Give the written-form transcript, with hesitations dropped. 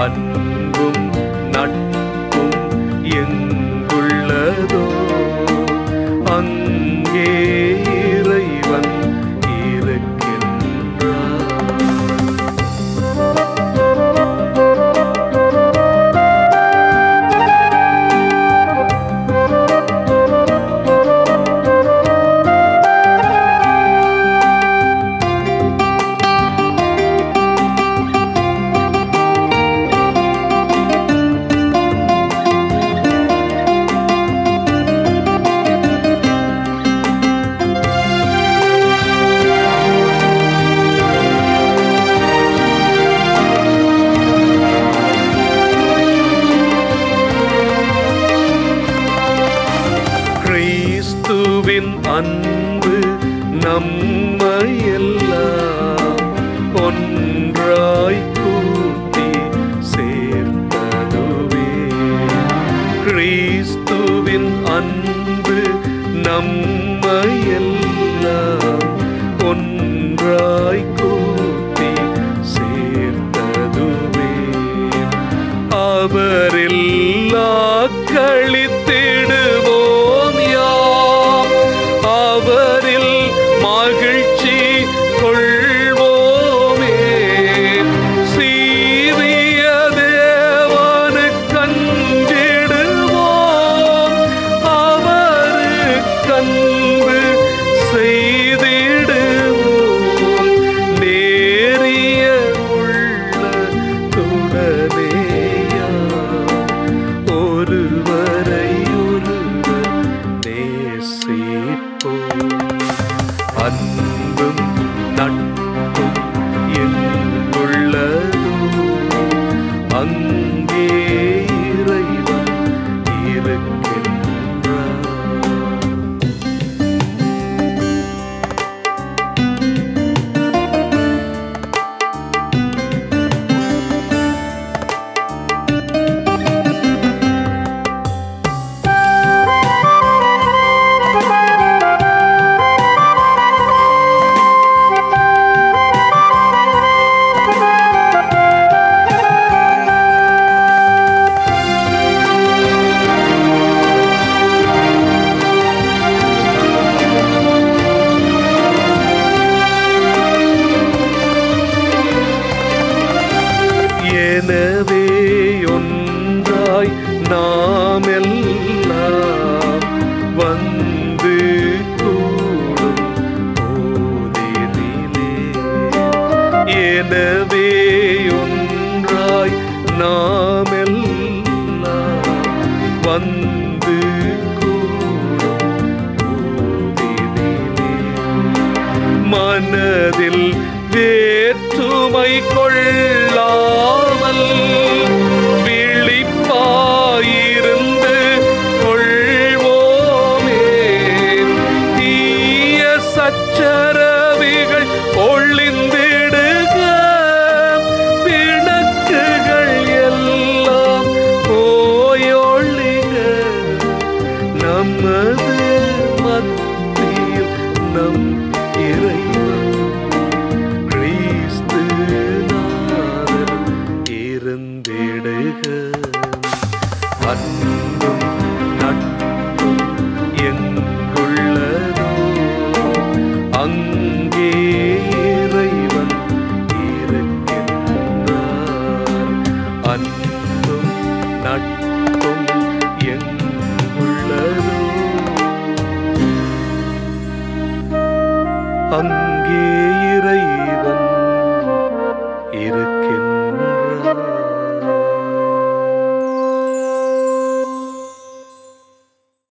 அன்பும் நட்பும் எங்குள்ளதோ அங்கே இறைவன் இருக்கின்றார். கிறிஸ்துவின் அன்பு நம்மையெல்லாம் ஒன்றாய் கூட்டி சேர்த்ததுவே. கிறிஸ்துவின் அன்பு நம்மையெல்லாம் ஒன்றாய் கூட்டி சேர்த்ததுவே. அவரில் களித்திடுவோம் யாம், அவரில் மகிழ்ச்சி கொள்வோமே. சீரிய தேவனுக்கஞ்சிடுவோம், அவருக்கன்பு செய்திடுவோம். நேரிய உள்ளத்துடனேயாம் ஒருவரை ஒருவர் நேசிப்போம். அன்பும் நட்பும் எங்குள்ளதோ அங்கே இறைவன் இருக்கின்றார். எனவே ஒன்றாய் நாமெல்லாம் வந்து கூடும் போதினிலே. எனவே ஒன்றாய் நாமெல்லாம் வந்து கூடும் போதினிலே. மனதில் வேற்றுமை கொள்ளாமல் விழிப்பாயிருந்து கொள்வோமே. தீய சச்சரவுகள் ஒழிந்திடுக, பிணக்குகள் எல்லாம் போயொழிக. நமது மத்தியில் நம் இறைவன் கிறிஸ்து நாதர் இருந்திடுக. அன்பும் நட்பும் எங்குள்ளதோ அங்கே இறைவன் இருக்கின்றார். அன்பும் நட்பும் எங்குள்ளதோ அங்கே இறைவன் இருக்கின்றார்.